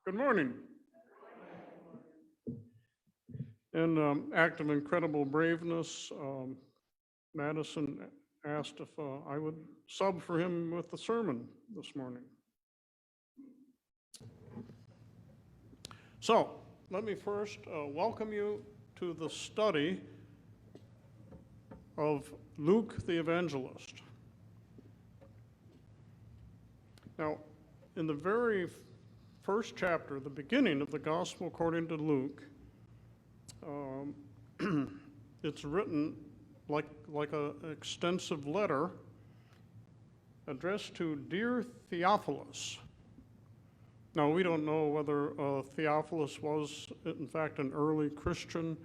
Good morning. In act of incredible braveness, Madison asked if I would sub for him with the sermon this morning. So, let me first welcome you to the study of Luke the Evangelist. Now, in the very first chapter, the beginning of the Gospel according to Luke, it's written like an extensive letter addressed to Dear Theophilus. Now, we don't know whether Theophilus was, in fact, an early Christian,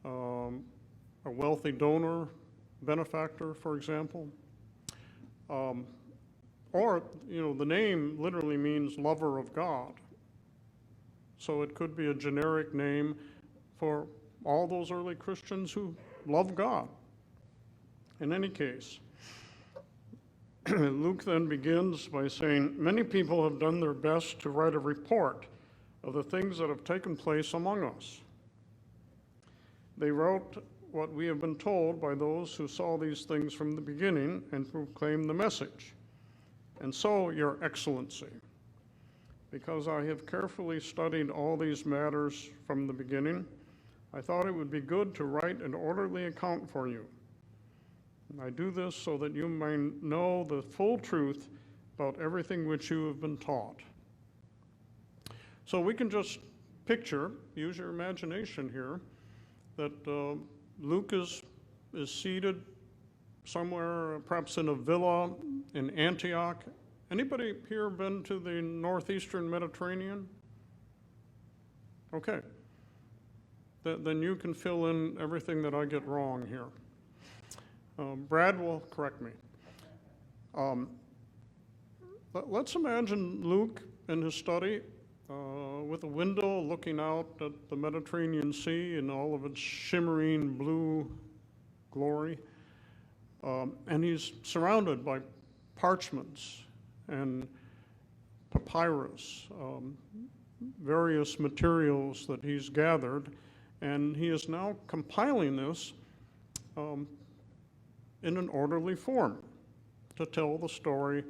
a wealthy donor, benefactor, for example. Or, the name literally means lover of God. So it could be a generic name for all those early Christians who love God. In any case, Luke then begins by saying, many people have done their best to write a report of the things that have taken place among us. They wrote what we have been told by those who saw these things from the beginning and proclaimed the message. And so, Your Excellency, because I have carefully studied all these matters from the beginning, I thought it would be good to write an orderly account for you. I do this so that you may know the full truth about everything which you have been taught. So we can just picture, use your imagination here, that Luke is seated somewhere, perhaps in a villa in Antioch. Anybody here been to the northeastern Mediterranean? Okay. Then you can fill in everything that I get wrong here. Brad will correct me. Let's imagine Luke in his study with a window looking out at the Mediterranean Sea in all of its shimmering blue glory. And he's surrounded by parchments and papyrus, various materials that he's gathered, and he is now compiling this in an orderly form to tell the story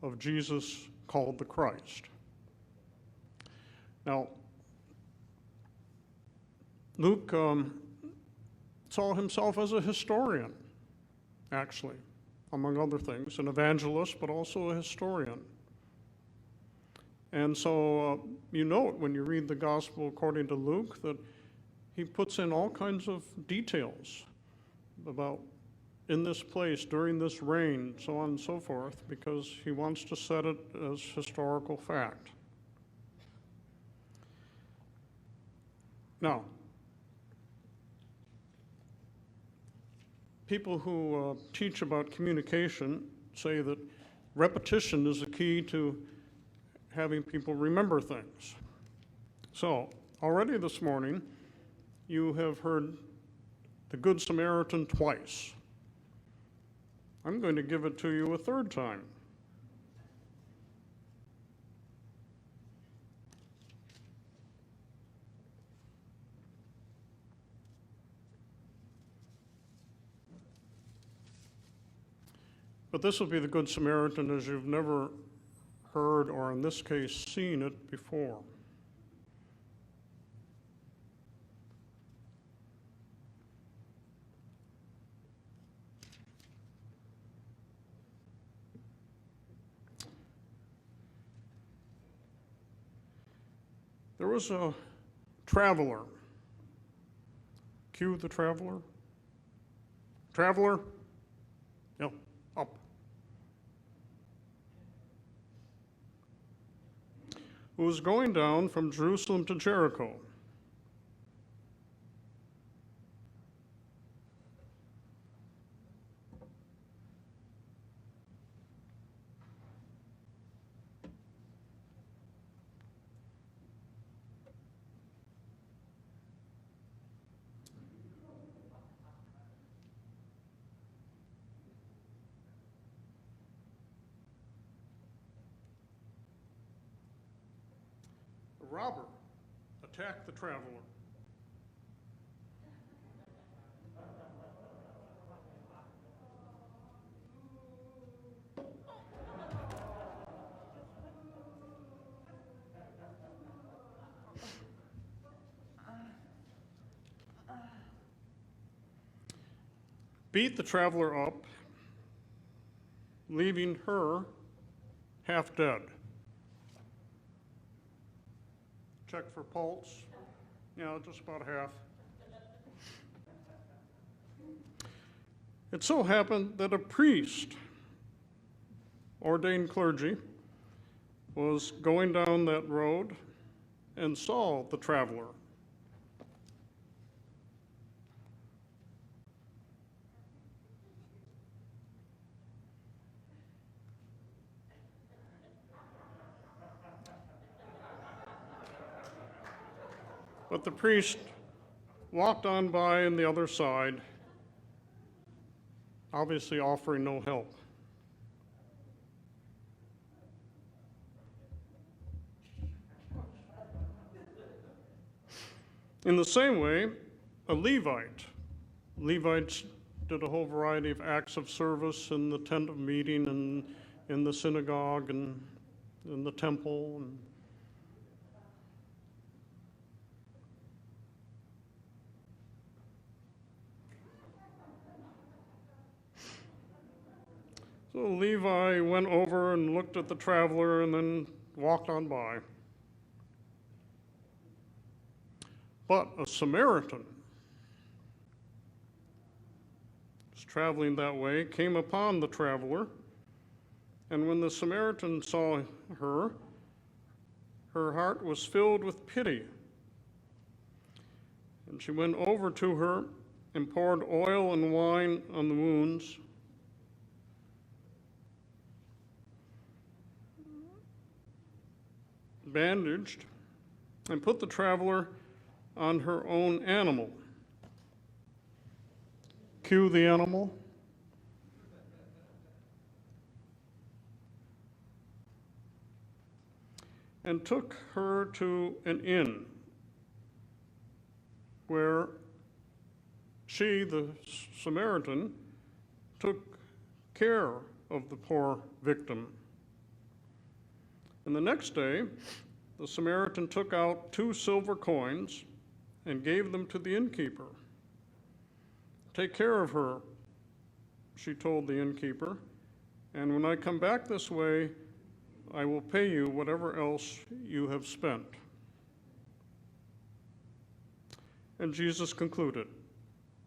of Jesus called the Christ. Now, Luke saw himself as a historian, actually, among other things, an evangelist, but also a historian. And so you note when you read the Gospel according to Luke that he puts in all kinds of details about in this place, during this reign, so on and so forth, because he wants to set it as historical fact. Now, people who teach about communication say that repetition is the key to having people remember things. So, already this morning, you have heard the Good Samaritan twice. I'm going to give it to you a third time. But this will be the Good Samaritan as you've never heard, or in this case, seen it before. There was a traveler. Cue the traveler. Traveler? Yeah, up. Who was going down from Jerusalem to Jericho. robber attacked the traveler. Beat the traveler up, leaving her half dead. Check for pulse. Yeah, just about half. It so happened that a priest, ordained clergy, was going down that road and saw the traveler. But the priest walked on by on the other side, obviously offering no help. In the same way, a Levites did a whole variety of acts of service in the tent of meeting and in the synagogue and in the temple. So Levi went over and looked at the traveler and then walked on by. But a Samaritan was traveling that way, came upon the traveler, and when the Samaritan saw her, her heart was filled with pity. And she went over to her and poured oil and wine on the wounds, bandaged, and put the traveler on her own animal. Cue the animal. And took her to an inn where she, the Samaritan, took care of the poor victim. And the next day, the Samaritan took out 2 silver coins and gave them to the innkeeper. "Take care of her," she told the innkeeper, "and when I come back this way, I will pay you whatever else you have spent." And Jesus concluded,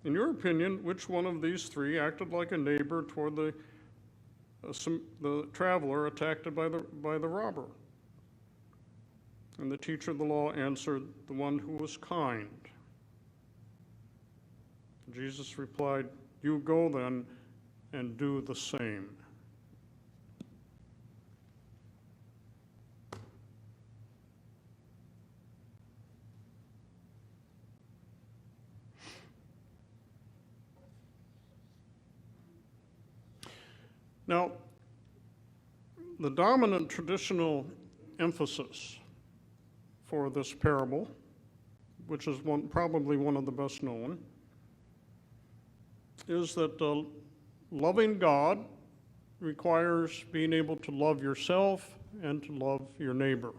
"In your opinion, which one of these 3 acted like a neighbor toward the traveler attacked by the robber?" And the teacher of the law answered, "The one who was kind." Jesus replied, "You go then and do the same." Now, the dominant traditional emphasis for this parable, which is probably one of the best known, is that loving God requires being able to love yourself and to love your neighbor.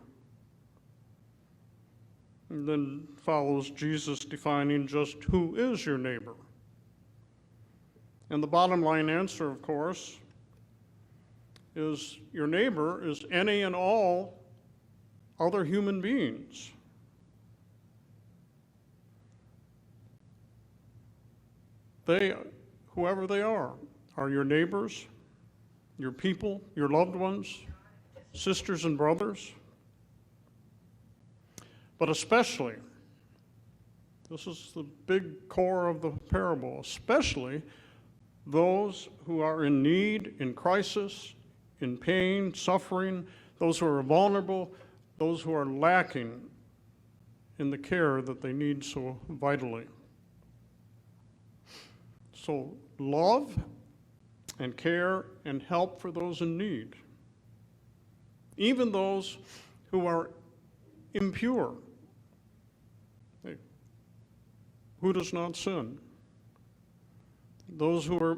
And then follows Jesus defining just who is your neighbor. And the bottom line answer, of course, is your neighbor is any and all other human beings. They, whoever they are your neighbors, your people, your loved ones, sisters and brothers. But especially, this is the big core of the parable, especially those who are in need, in crisis, in pain, suffering, those who are vulnerable, those who are lacking in the care that they need so vitally. So love and care and help for those in need, even those who are impure. Hey, who does not sin? Those who are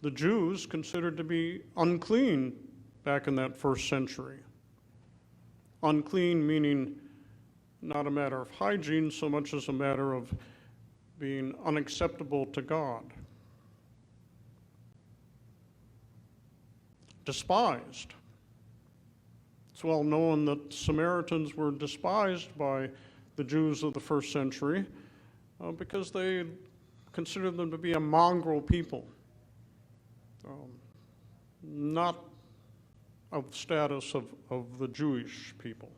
the Jews considered to be unclean back in that first century. Unclean meaning not a matter of hygiene so much as a matter of being unacceptable to God. Despised. It's well known that Samaritans were despised by the Jews of the first century because they considered them to be a mongrel people, not of status of the Jewish people.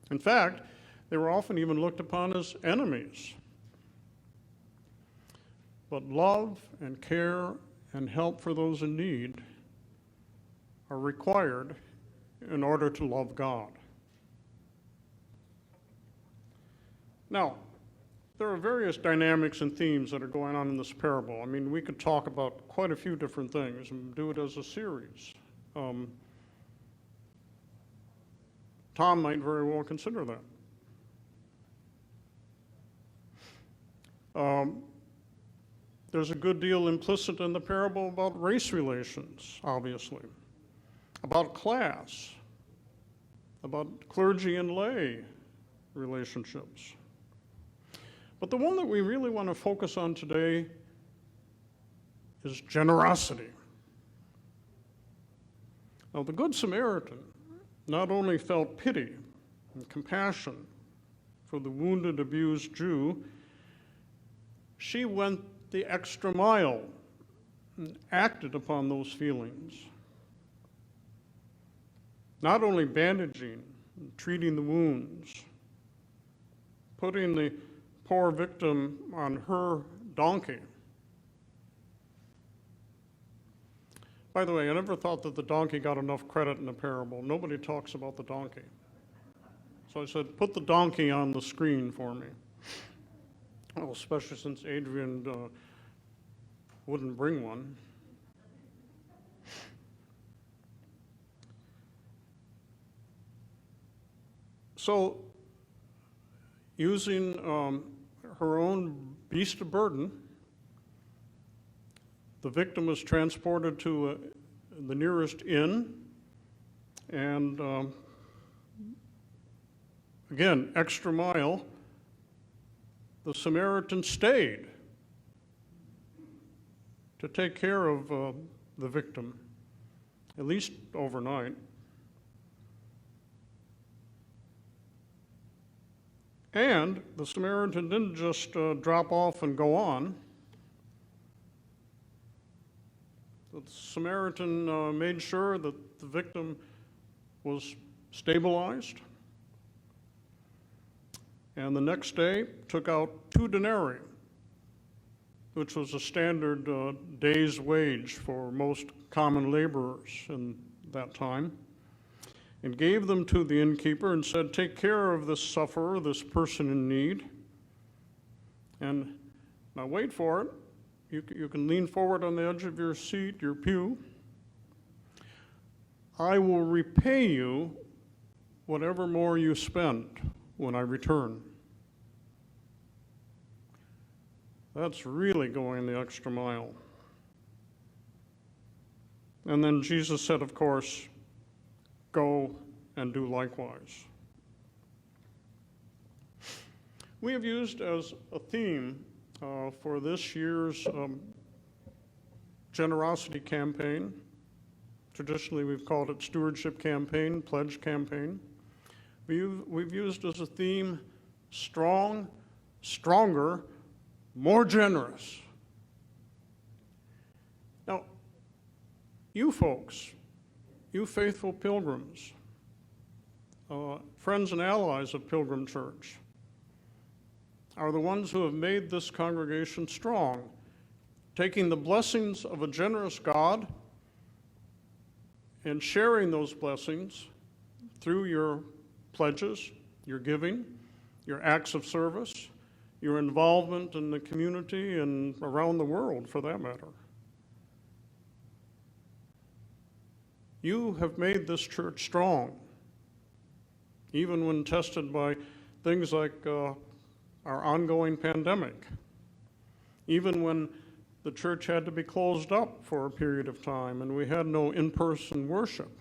In fact, they were often even looked upon as enemies. But love and care and help for those in need are required in order to love God. Now, there are various dynamics and themes that are going on in this parable. I mean, we could talk about quite a few different things and do it as a series. Tom might very well consider that. There's a good deal implicit in the parable about race relations, obviously, about class, about clergy and lay relationships. But the one that we really want to focus on today is generosity. Now, the Good Samaritan not only felt pity and compassion for the wounded, abused Jew, she went the extra mile and acted upon those feelings. Not only bandaging and treating the wounds, putting the poor victim on her donkey. By the way, I never thought that the donkey got enough credit in the parable. Nobody talks about the donkey. So I said, put the donkey on the screen for me. Well, especially since Adrian wouldn't bring one. So, using her own beast of burden, the victim was transported to the nearest inn, and again, extra mile, the Samaritan stayed to take care of the victim, at least overnight. And the Samaritan didn't just drop off and go on. The Samaritan made sure that the victim was stabilized, and the next day took out 2 denarii, which was a standard day's wage for most common laborers in that time, and gave them to the innkeeper and said, take care of this sufferer, this person in need. And now wait for it. You can lean forward on the edge of your seat, your pew. I will repay you whatever more you spend when I return. That's really going the extra mile. And then Jesus said, of course, go and do likewise. We have used as a theme for this year's generosity campaign. Traditionally, we've called it stewardship campaign, pledge campaign. We've used as a theme, strong, stronger, more generous. Now, you folks, you faithful pilgrims, friends and allies of Pilgrim Church, are the ones who have made this congregation strong, taking the blessings of a generous God and sharing those blessings through your pledges, your giving, your acts of service, your involvement in the community and around the world, for that matter. You have made this church strong. even when tested by things like our ongoing pandemic, even when the church had to be closed up for a period of time and we had no in-person worship.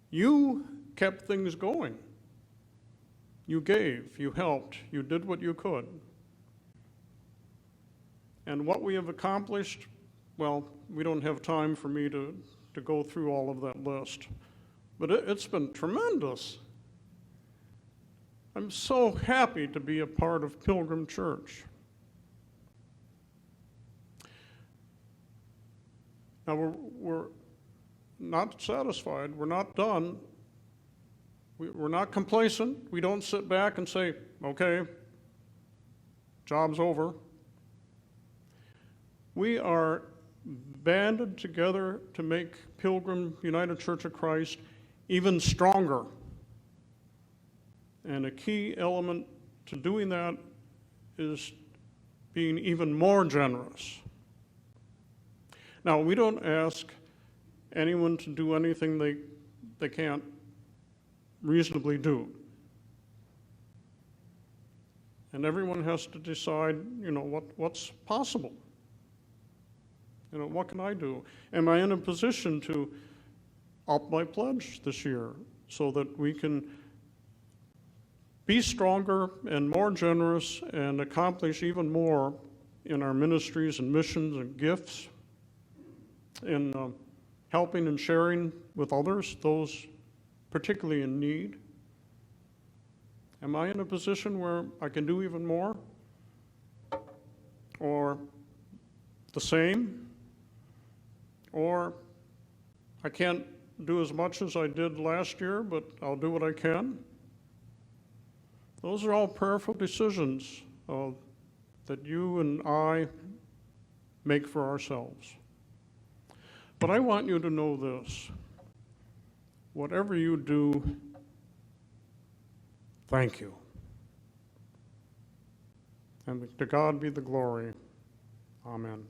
You kept things going. You gave, you helped, you did what you could. And what we have accomplished, well, we don't have time for me to go through all of that list, but it's been tremendous. I'm so happy to be a part of Pilgrim Church. Now, we're not satisfied. We're not done. We're not complacent. We don't sit back and say, okay, job's over. We are banded together to make Pilgrim United Church of Christ even stronger. And a key element to doing that is being even more generous. Now, we don't ask anyone to do anything they can't reasonably do. And everyone has to decide, what's possible. What can I do? Am I in a position to up my pledge this year so that we can be stronger and more generous and accomplish even more in our ministries and missions and gifts, in helping and sharing with others, those particularly in need? Am I in a position where I can do even more? Or the same? Or I can't do as much as I did last year, but I'll do what I can? Those are all prayerful decisions that you and I make for ourselves. But I want you to know this. Whatever you do, thank you. And to God be the glory. Amen.